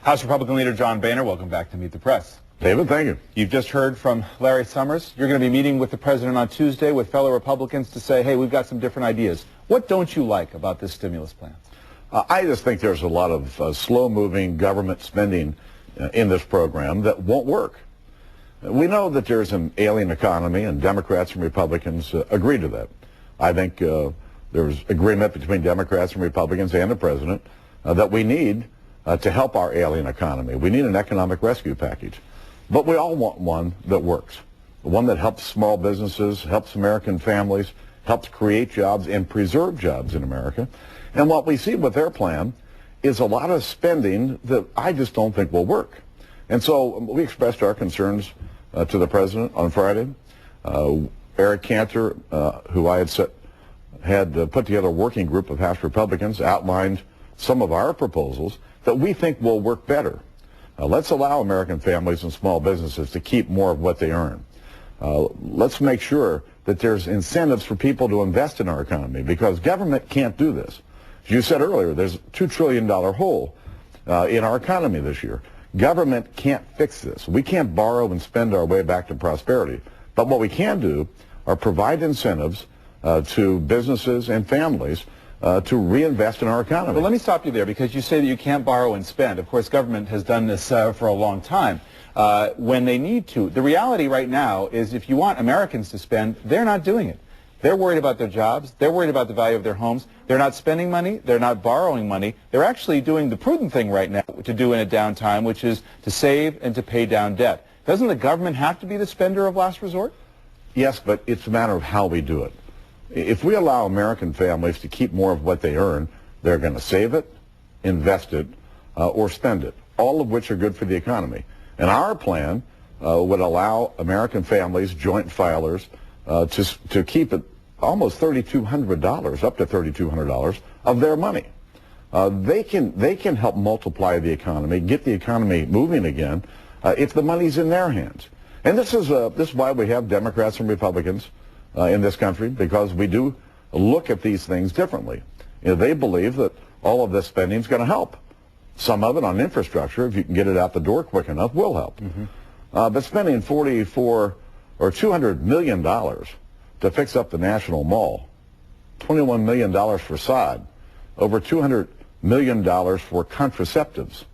House Republican Leader John Boehner, welcome back to Meet the Press. David, thank you. You've just heard from Larry Summers. You're going to be meeting with the president on Tuesday with fellow Republicans to say, hey, we've got some different ideas. What don't you like about this stimulus plan? I just think there's a lot of slow-moving government spending in this program that won't work. We know that there's an alien economy, and Democrats and Republicans agree to that. I think there's agreement between Democrats and Republicans and the president that we need to help our alien economy. We need an economic rescue package. But we all want one that works, one that helps small businesses, helps American families, helps create jobs and preserve jobs in America. And what we see with their plan is a lot of spending that I just don't think will work. And so we expressed our concerns to the president on Friday. Eric Cantor, who I had put together a working group of House Republicans, outlined some of our proposals that we think will work better. Let's allow American families and small businesses to keep more of what they earn. Let's make sure that there's incentives for people to invest in our economy, because government can't do this. As you said earlier, there's a $2 trillion hole in our economy this year. Government can't fix this. We can't borrow and spend our way back to prosperity. But what we can do are provide incentives to businesses and families to reinvest in our economy. Well, let me stop you there, because you say that you can't borrow and spend. Of course, government has done this for a long time when they need to. The reality right now is if you want Americans to spend, they're not doing it. They're worried about their jobs. They're worried about the value of their homes. They're not spending money. They're not borrowing money. They're actually doing the prudent thing right now to do in a downtime, which is to save and to pay down debt. Doesn't the government have to be the spender of last resort? Yes, but it's a matter of how we do it. If we allow American families to keep more of what they earn, they're going to save it, invest it, or spend it, all of which are good for the economy. And our plan would allow American families, joint filers, to keep it almost $3,200, up to $3,200 of their money. They can help multiply the economy, get the economy moving again, if the money's in their hands. And this is why we have Democrats and Republicans in this country, because we do look at these things differently. You know, they believe that all of this spending is going to help. Some of it on infrastructure, if you can get it out the door quick enough, will help. Mm-hmm. But spending $200 million to fix up the National Mall, $21 million for sod, over $200 million for contraceptives.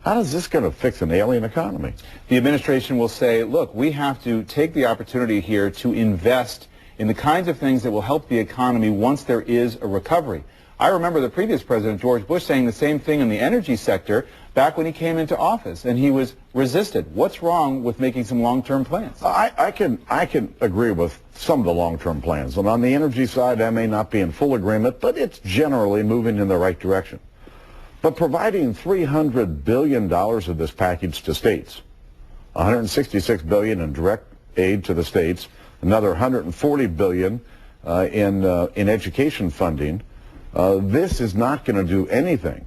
How is this going to fix an alien economy? The administration will say, look, we have to take the opportunity here to invest in the kinds of things that will help the economy once there is a recovery. I remember the previous president, George Bush, saying the same thing in the energy sector back when he came into office, and he was resisted. What's wrong with making some long-term plans? I can agree with some of the long-term plans. And on the energy side, I may not be in full agreement, but it's generally moving in the right direction. But providing $300 billion of this package to states, $166 billion in direct aid to the states, another $140 billion in education funding, this is not going to do anything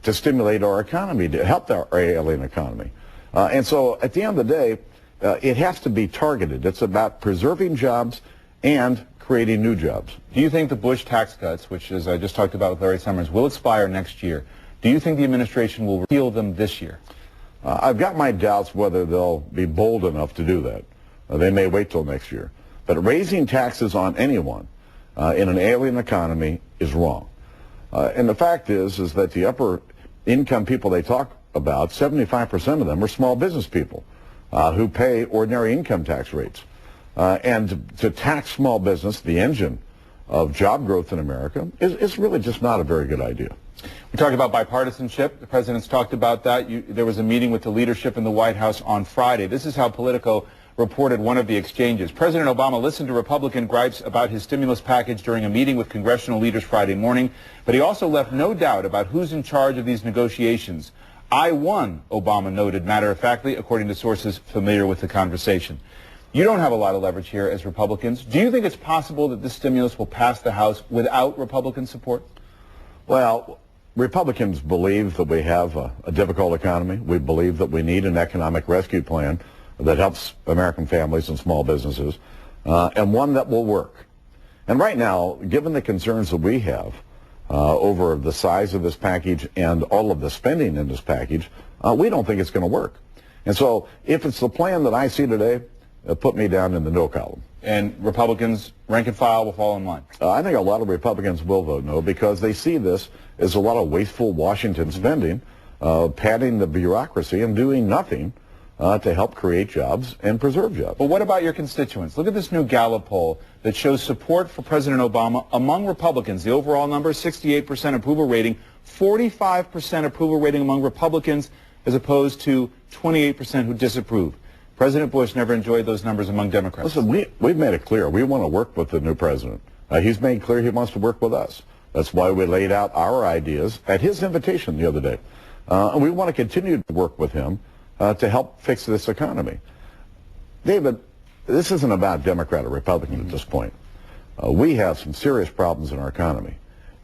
to stimulate our economy, to help our alien economy. And so at the end of the day, it has to be targeted. It's about preserving jobs and creating new jobs. Do you think the Bush tax cuts, which, as I just talked about with Larry Summers, will expire next year? Do you think the administration will repeal them this year? I've got my doubts whether they'll be bold enough to do that. They may wait till next year. But raising taxes on anyone in an alien economy is wrong. And the fact is that the upper income people they talk about, 75% of them are small business people who pay ordinary income tax rates. And to tax small business, the engine of job growth in America, is really just not a very good idea. We talked about bipartisanship. The president's talked about that. There was a meeting with the leadership in the White House on Friday. This is how Politico reported one of the exchanges. President Obama listened to Republican gripes about his stimulus package during a meeting with congressional leaders Friday morning, but he also left no doubt about who's in charge of these negotiations. I won, Obama noted matter-of-factly, according to sources familiar with the conversation. You don't have a lot of leverage here as Republicans. Do you think it's possible that this stimulus will pass the House without Republican support? Well, Republicans believe that we have a difficult economy. We believe that we need an economic rescue plan that helps American families and small businesses, and one that will work. And right now, given the concerns that we have over the size of this package and all of the spending in this package, we don't think it's going to work. And so if it's the plan that I see today, put me down in the no column. And Republicans, rank and file, will fall in line? I think a lot of Republicans will vote no because they see this as a lot of wasteful Washington spending, padding the bureaucracy and doing nothing to help create jobs and preserve jobs. But what about your constituents? Look at this new Gallup poll that shows support for President Obama among Republicans. The overall number, 68% approval rating, 45% approval rating among Republicans as opposed to 28% who disapprove. President Bush never enjoyed those numbers among Democrats. Listen, we've made it clear we want to work with the new president. He's made clear he wants to work with us. That's why we laid out our ideas at his invitation the other day. And we want to continue to work with him to help fix this economy. David, this isn't about Democrat or Republican at this point. We have some serious problems in our economy.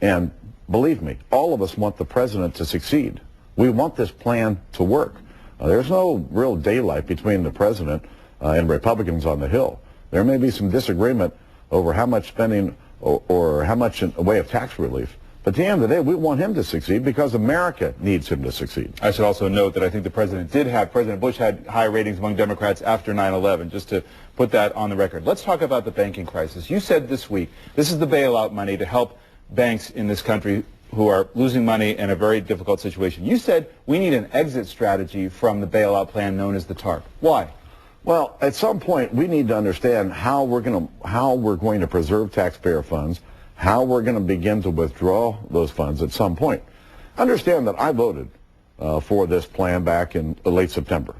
And believe me, all of us want the president to succeed. We want this plan to work. There's no real daylight between the president and Republicans on the Hill. There may be some disagreement over how much spending or how much in the way of tax relief. But at the end of the day, we want him to succeed because America needs him to succeed. I should also note that I think President Bush had high ratings among Democrats after 9/11, just to put that on the record. Let's talk about the banking crisis. You said this week, this is the bailout money to help banks in this country who are losing money in a very difficult situation. You said we need an exit strategy from the bailout plan known as the TARP. Why? Well, at some point, we need to understand how we're going to preserve taxpayer funds, how we're going to begin to withdraw those funds at some point. Understand that I voted for this plan back in late September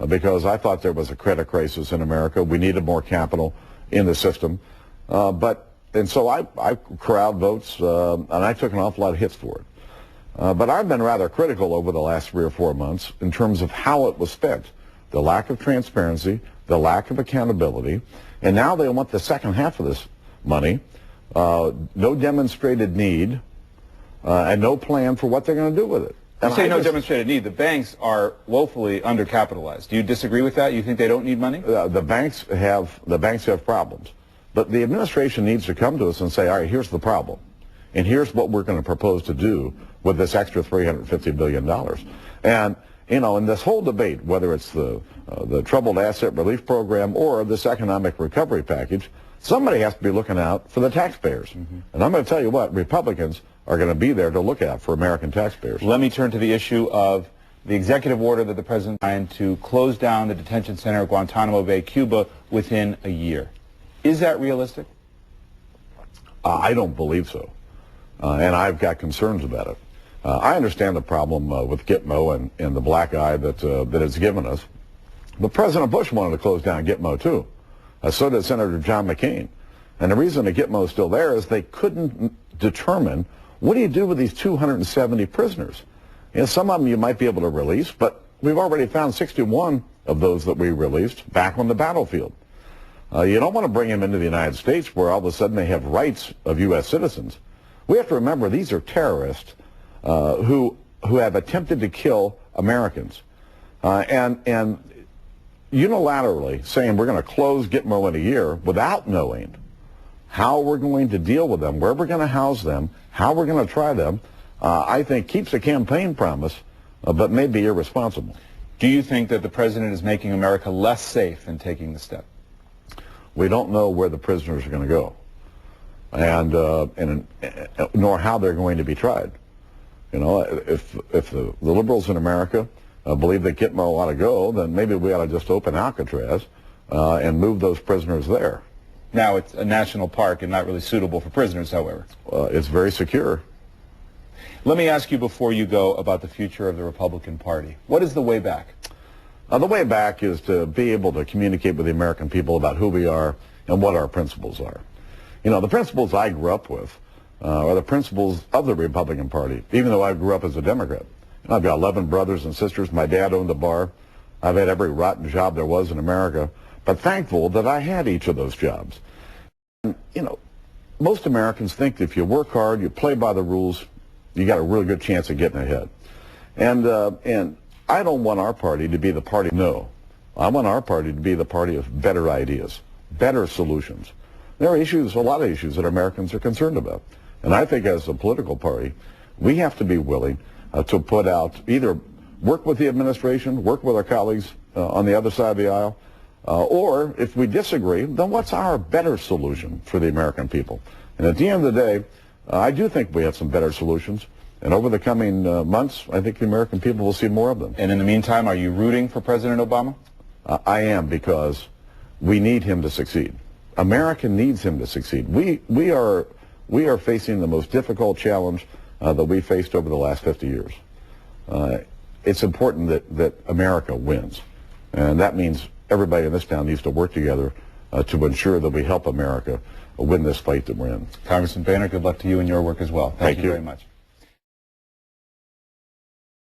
because I thought there was a credit crisis in America. We needed more capital in the system. And so I corralled votes, and I took an awful lot of hits for it. But I've been rather critical over the last 3 or 4 months in terms of how it was spent. The lack of transparency, the lack of accountability, and now they want the second half of this money, no demonstrated need, and no plan for what they're going to do with it. You say no demonstrated need. The banks are woefully undercapitalized. Do you disagree with that? You think they don't need money? The banks have problems. But the administration needs to come to us and say, all right, here's the problem. And here's what we're going to propose to do with this extra $350 billion. And, you know, in this whole debate, whether it's the Troubled Asset Relief Program or this economic recovery package, somebody has to be looking out for the taxpayers. And I'm going to tell you what, Republicans are going to be there to look out for American taxpayers. Let me turn to the issue of the executive order that the president signed to close down the detention center at Guantanamo Bay, Cuba, within a year. Is that realistic? I don't believe so, and I've got concerns about it. I understand the problem with Gitmo and the black eye that it's given us, but President Bush wanted to close down Gitmo too. So did Senator John McCain. And the reason that Gitmo is still there is they couldn't determine what do you do with these 270 prisoners. You know, some of them you might be able to release, but we've already found 61 of those that we released back on the battlefield. You don't want to bring them into the United States where all of a sudden they have rights of U.S. citizens. We have to remember these are terrorists who have attempted to kill Americans. And unilaterally saying we're going to close Gitmo in a year without knowing how we're going to deal with them, where we're going to house them, how we're going to try them, I think keeps a campaign promise, but may be irresponsible. Do you think that the president is making America less safe in taking the step? We don't know where the prisoners are going to go, and nor how they're going to be tried. You know, if the liberals in America believe that Gitmo ought to go, then maybe we ought to just open Alcatraz and move those prisoners there. Now it's a national park and not really suitable for prisoners, however. It's very secure. Let me ask you before you go about the future of the Republican Party. What is the way back? The way back is to be able to communicate with the American people about who we are and what our principles are. You know, the principles I grew up with are the principles of the Republican Party, even though I grew up as a Democrat. And I've got 11 brothers and sisters. My dad owned a bar. I've had every rotten job there was in America, but thankful that I had each of those jobs. And, you know, most Americans think that if you work hard, you play by the rules, you got a really good chance of getting ahead. And I don't want our party to be the party, no. I want our party to be the party of better ideas, better solutions. There are issues, a lot of issues that Americans are concerned about. And I think as a political party, we have to be willing to put out, either work with the administration, work with our colleagues on the other side of the aisle, or if we disagree, then what's our better solution for the American people? And at the end of the day, I do think we have some better solutions. And over the coming months, I think the American people will see more of them. And in the meantime, are you rooting for President Obama? I am, because we need him to succeed. America needs him to succeed. We are facing the most difficult challenge that we faced over the last 50 years. It's important that America wins. And that means everybody in this town needs to work together to ensure that we help America win this fight that we're in. Congressman Boehner, good luck to you in your work as well. Thank you very much.